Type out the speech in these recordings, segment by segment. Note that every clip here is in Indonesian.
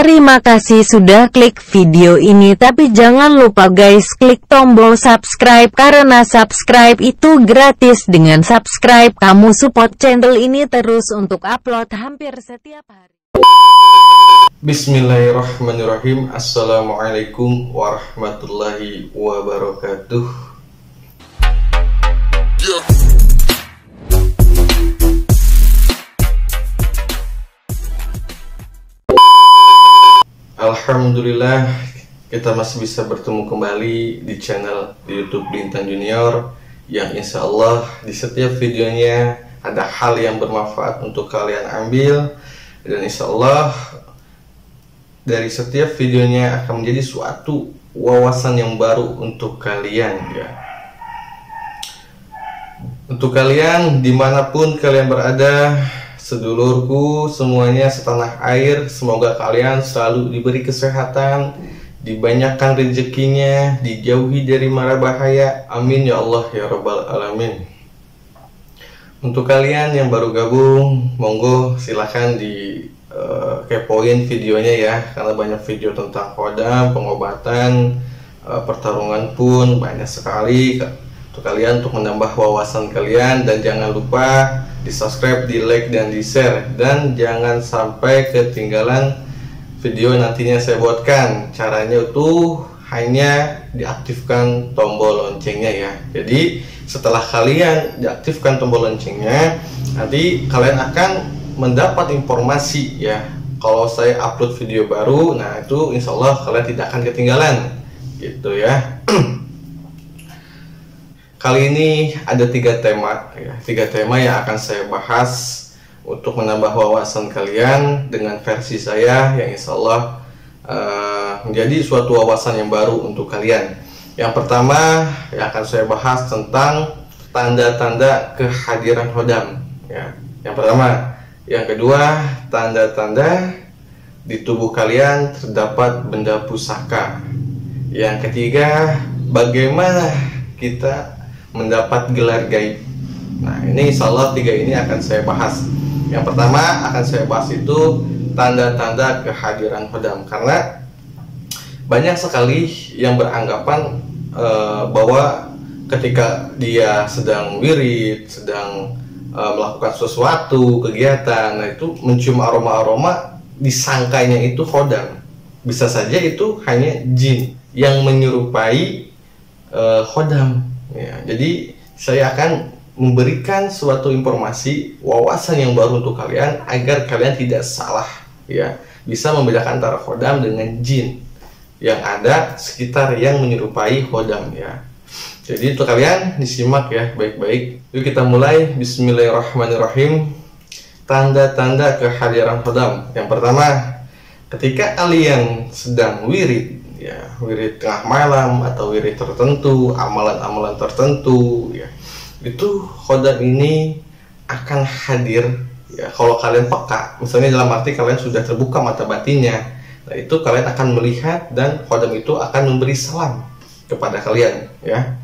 Terima kasih sudah klik video ini, tapi jangan lupa guys klik tombol subscribe karena subscribe itu gratis. Dengan subscribe kamu support channel ini terus untuk upload hampir setiap hari. Bismillahirrahmanirrahim. Assalamualaikum warahmatullahi wabarakatuh. Alhamdulillah, kita masih bisa bertemu kembali di channel di YouTube Bintang Junior, yang insya Allah di setiap videonya ada hal yang bermanfaat untuk kalian ambil, dan insya Allah dari setiap videonya akan menjadi suatu wawasan yang baru untuk kalian ya. Untuk kalian dimanapun kalian berada, sedulurku semuanya setanah air, semoga kalian selalu diberi kesehatan, dibanyakkan rezekinya, dijauhi dari mara bahaya. Amin ya Allah ya Rabbal Alamin. Untuk kalian yang baru gabung, monggo silahkan di kepoin videonya ya, karena banyak video tentang kodam, pengobatan, pertarungan pun banyak sekali untuk kalian, untuk menambah wawasan kalian. Dan jangan lupa di subscribe, di like, dan di share, dan jangan sampai ketinggalan video nantinya saya buatkan. Caranya itu hanya diaktifkan tombol loncengnya ya. Jadi setelah kalian diaktifkan tombol loncengnya, nanti kalian akan mendapat informasi ya kalau saya upload video baru. Nah itu insya Allah kalian tidak akan ketinggalan gitu ya. Kali ini ada tiga tema yang akan saya bahas untuk menambah wawasan kalian dengan versi saya, yang insya Allah menjadi suatu wawasan yang baru untuk kalian. Yang pertama yang akan saya bahas tentang tanda-tanda kehadiran kodam ya. Yang pertama. Yang kedua, tanda-tanda di tubuh kalian terdapat benda pusaka. Yang ketiga, bagaimana kita mendapat gelar gaib. Nah ini insya Allah tiga ini akan saya bahas. Yang pertama akan saya bahas itu tanda-tanda kehadiran kodam, karena banyak sekali yang beranggapan bahwa ketika dia sedang wirid, sedang melakukan sesuatu kegiatan, nah itu mencium aroma-aroma, disangkanya itu kodam. Bisa saja itu hanya jin yang menyerupai kodam ya. Jadi saya akan memberikan suatu informasi, wawasan yang baru untuk kalian, agar kalian tidak salah ya, bisa membedakan antara kodam dengan jin yang ada sekitar yang menyerupai kodam ya. Jadi untuk kalian disimak ya baik-baik. Yuk kita mulai. Bismillahirrahmanirrahim. Tanda-tanda kehadiran kodam. Yang pertama, ketika kalian sedang wirid ya, wirid tengah malam atau wirid tertentu, amalan-amalan tertentu ya, itu kodam ini akan hadir ya. Kalau kalian peka, misalnya dalam arti kalian sudah terbuka mata batinnya, nah itu kalian akan melihat, dan kodam itu akan memberi salam kepada kalian ya.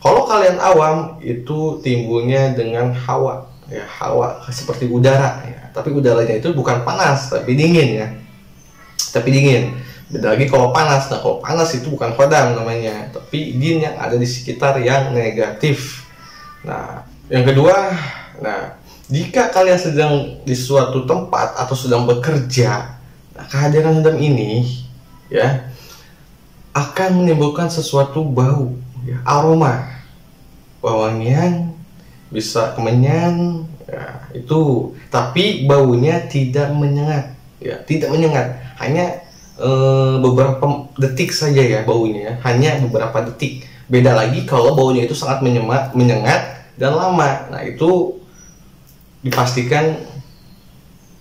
Kalau kalian awam, itu timbulnya dengan hawa ya, hawa seperti udara ya. Tapi udaranya itu bukan panas tapi dingin ya, tapi dingin. Beda lagi kalau panas. Nah kalau panas itu bukan kodam namanya, tapi jin yang ada di sekitar yang negatif. Nah yang kedua, nah jika kalian sedang di suatu tempat atau sedang bekerja, nah kehadiran kodam ini ya akan menimbulkan sesuatu bau ya, aroma, wangian, bisa kemenyan ya, itu, tapi baunya tidak menyengat ya, tidak menyengat, hanya beberapa detik saja ya baunya, hanya beberapa detik. Beda lagi kalau baunya itu sangat menyengat dan lama, nah itu dipastikan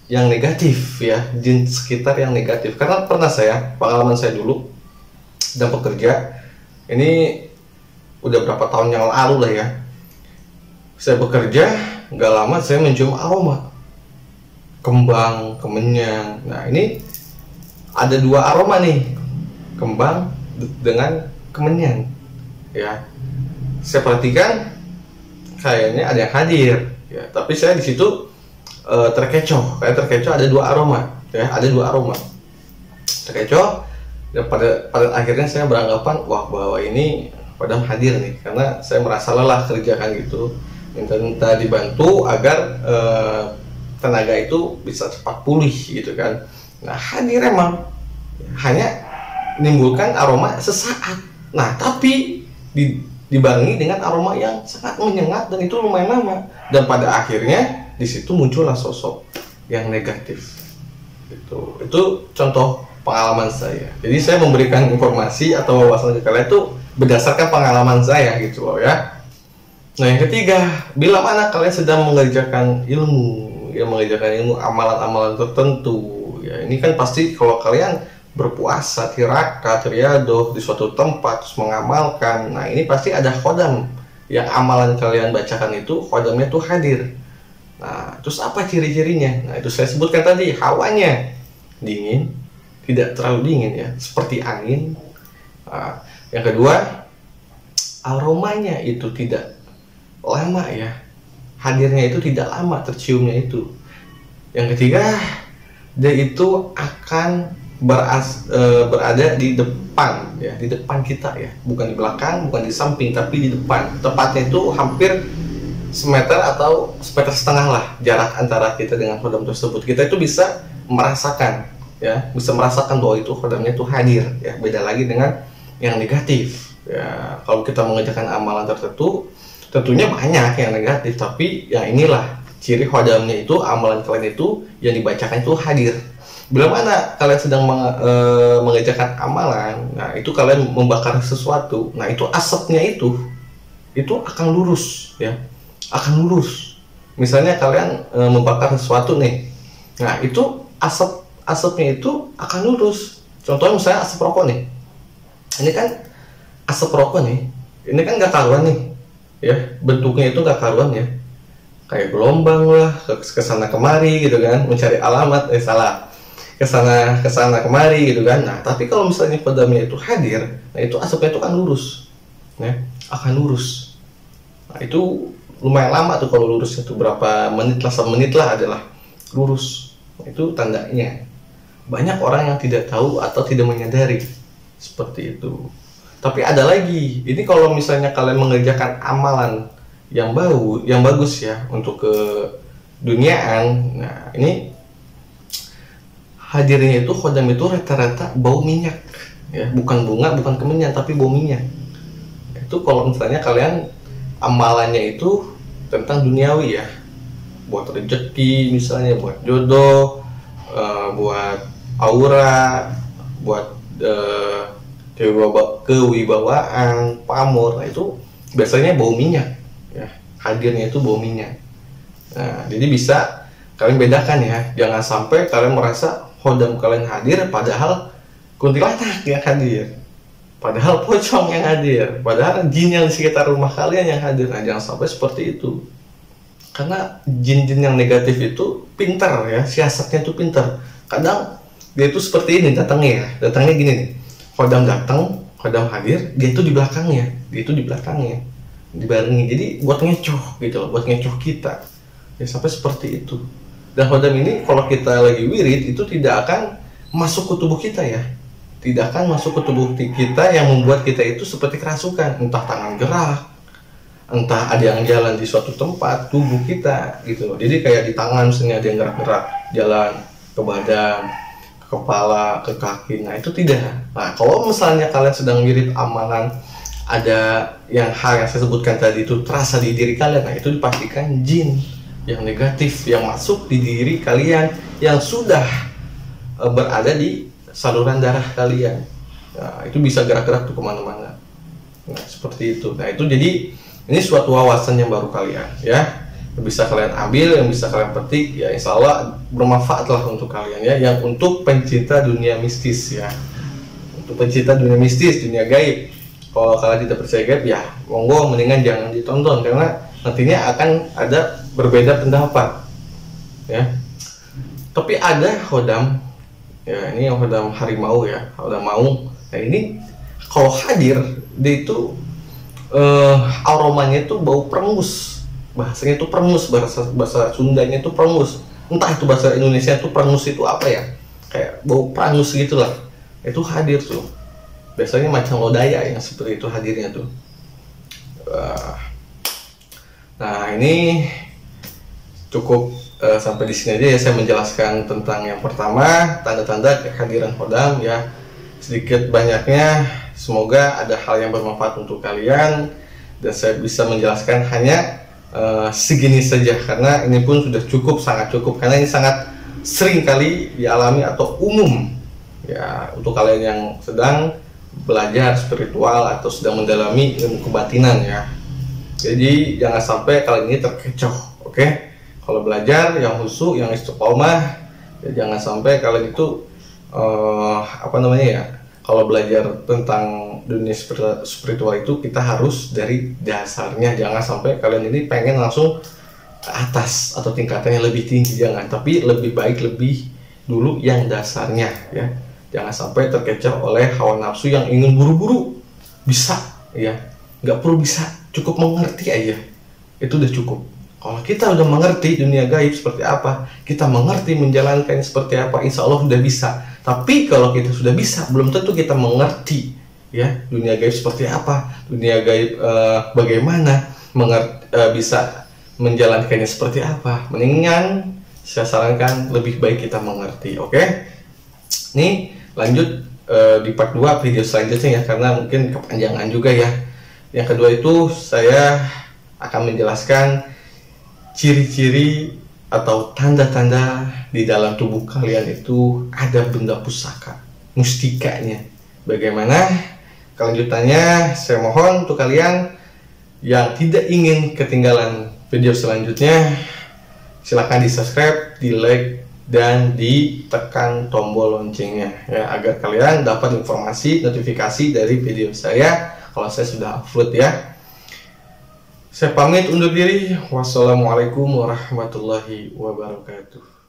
yang negatif ya, jin sekitar yang negatif. Karena pernah pengalaman saya dulu dan bekerja ini udah berapa tahun yang lalu lah ya, saya bekerja nggak lama saya mencium aroma kembang, kemenyan. Nah ini ada dua aroma nih, kembang dengan kemenyan ya. Saya perhatikan kayaknya ada yang hadir ya, tapi saya di situ terkecoh ada dua aroma ya, ada dua aroma. terkecoh. Dan pada akhirnya saya beranggapan wah bahwa ini Kodam hadir nih, karena saya merasa lelah kerjakan gitu, minta dibantu agar tenaga itu bisa cepat pulih gitu kan. Nah hadir emang hanya menimbulkan aroma sesaat, nah tapi dibarengi dengan aroma yang sangat menyengat dan itu lumayan lama, dan pada akhirnya di situ muncullah sosok yang negatif. Itu contoh pengalaman saya. Jadi saya memberikan informasi atau wawasan ke kalian itu berdasarkan pengalaman saya gitu loh ya. Nah yang ketiga, bila mana kalian sedang mengerjakan ilmu, ya mengerjakan ilmu amalan-amalan tertentu, ya ini kan pasti kalau kalian berpuasa, tirakat, riadoh di suatu tempat terus mengamalkan, nah ini pasti ada khodam yang amalan kalian bacakan itu khodamnya tuh hadir. Nah terus apa ciri-cirinya? Nah itu saya sebutkan tadi, hawanya dingin, tidak terlalu dingin ya, seperti angin. Nah, yang kedua, aromanya itu tidak lama ya, hadirnya itu tidak lama terciumnya itu. Yang ketiga, dia itu akan berada di depan ya, di depan kita ya, bukan di belakang, bukan di samping, tapi di depan. Tepatnya itu hampir semeter atau semeter setengah lah jarak antara kita dengan khodam tersebut. Kita itu bisa merasakan ya, bisa merasakan bahwa itu khodamnya itu hadir ya. Beda lagi dengan yang negatif ya. Kalau kita mengerjakan amalan tertentu tentunya banyak yang negatif, tapi yang inilah ciri khodamnya itu, amalan kalian itu yang dibacakan itu hadir. Bila mana kalian sedang mengerjakan amalan, nah itu kalian membakar sesuatu, nah itu asapnya itu akan lurus ya, akan lurus. Misalnya kalian membakar sesuatu nih, nah itu asapnya itu akan lurus. Contohnya misalnya asap rokok nih, ini kan asap rokok nih, ini kan gak karuan nih ya, bentuknya itu gak karuan ya, kayak gelombang lah kesana kemari gitu kan, mencari alamat salah, kesana kemari gitu kan. Nah tapi kalau misalnya khodamnya itu hadir, nah itu asapnya itu akan lurus ya, akan lurus. Nah itu lumayan lama tuh kalau lurus itu, berapa menit lah, 1 menit lah adalah lurus. Nah, itu tandanya. Banyak orang yang tidak tahu atau tidak menyadari seperti itu. Tapi ada lagi, ini kalau misalnya kalian mengerjakan amalan yang bagus ya untuk ke duniaan, nah ini hadirnya itu khodam itu rata-rata bau minyak ya, bukan bunga, bukan kemenyan, tapi bau minyak. Itu kalau misalnya kalian amalannya itu tentang duniawi ya, buat rezeki misalnya, buat jodoh, buat aura, buat kewibawaan, pamor, nah itu biasanya bau minyak ya, hadirnya itu bau minyak. Nah jadi bisa kalian bedakan ya, jangan sampai kalian merasa khodam kalian hadir padahal kuntilanak yang hadir, padahal pocong yang hadir, padahal jin yang di sekitar rumah kalian yang hadir. Nah jangan sampai seperti itu, karena jin-jin yang negatif itu pintar ya, siasatnya itu pintar. Kadang dia itu seperti ini datangnya gini nih, khodam datang, khodam hadir, dia itu di belakangnya, dibarengi, jadi buat ngecoh gitu loh, buat ngecoh kita ya, sampai seperti itu. Dan khodam ini kalau kita lagi wirid itu tidak akan masuk ke tubuh kita ya, tidak akan masuk ke tubuh kita yang membuat kita itu seperti kerasukan, entah tangan gerak, entah ada yang jalan di suatu tempat tubuh kita gitu loh. Jadi kayak di tangan misalnya ada yang gerak-gerak jalan ke badan, ke kepala, ke kaki, nah itu tidak. Nah kalau misalnya kalian sedang wirid amalan, ada yang hal yang saya sebutkan tadi itu terasa di diri kalian, nah itu dipastikan jin yang negatif yang masuk di diri kalian, yang sudah berada di saluran darah kalian. Nah itu bisa gerak-gerak tuh kemana-mana. Nah seperti itu. Nah itu jadi ini suatu wawasan yang baru kalian ya, yang bisa kalian ambil, yang bisa kalian petik ya, insya Allah bermanfaat lah untuk kalian ya, yang untuk pencinta dunia mistis ya, untuk pencinta dunia mistis, dunia gaib. Kalau kalian tidak percaya gaib ya monggo mendingan jangan ditonton, karena nantinya akan ada berbeda pendapat ya. Tapi ada khodam ya, ini yang khodam harimau ya, khodam maung. Nah ini kalau hadir dia itu aromanya itu bau perengus, bahasanya itu perengus, bahasa Sundanya itu perengus, entah itu bahasa Indonesia itu perengus itu apa ya, kayak bau perengus gitulah. itu hadir tuh. Biasanya macam lodaya yang seperti itu hadirnya tuh. Nah, ini cukup sampai di sini aja ya, saya menjelaskan tentang yang pertama, tanda-tanda kehadiran Khodam ya. Sedikit banyaknya semoga ada hal yang bermanfaat untuk kalian, dan saya bisa menjelaskan hanya segini saja karena ini pun sudah cukup, sangat cukup, karena ini sangat sering kali dialami atau umum ya untuk kalian yang sedang belajar spiritual atau sedang mendalami ilmu kebatinan ya. Jadi jangan sampai kalian ini terkecoh, oke? Kalau belajar yang khusyuk, yang istiqomah, ya jangan sampai kalian itu kalau belajar tentang dunia spiritual itu kita harus dari dasarnya. Jangan sampai kalian ini pengen langsung ke atas atau tingkatannya lebih tinggi, jangan. Tapi lebih baik lebih dulu yang dasarnya ya. Jangan sampai terkecoh oleh hawa nafsu yang ingin buru-buru bisa ya. Nggak perlu bisa, cukup mengerti aja, itu udah cukup. Kalau kita udah mengerti dunia gaib seperti apa, kita mengerti menjalankannya seperti apa, insya Allah udah bisa. Tapi kalau kita sudah bisa, belum tentu kita mengerti ya dunia gaib seperti apa, dunia gaib bagaimana, bisa menjalankannya seperti apa. Mendingan saya sarankan lebih baik kita mengerti, oke? Nih lanjut di part 2 video selanjutnya ya, karena mungkin kepanjangan juga ya. Yang kedua itu saya akan menjelaskan ciri-ciri atau tanda-tanda di dalam tubuh kalian itu ada benda pusaka, mustikanya. Bagaimana kelanjutannya, saya mohon untuk kalian yang tidak ingin ketinggalan video selanjutnya, silahkan di subscribe, di like, dan ditekan tombol loncengnya ya, agar kalian dapat informasi notifikasi dari video saya kalau saya sudah upload ya. Saya pamit undur diri. Wassalamualaikum warahmatullahi wabarakatuh.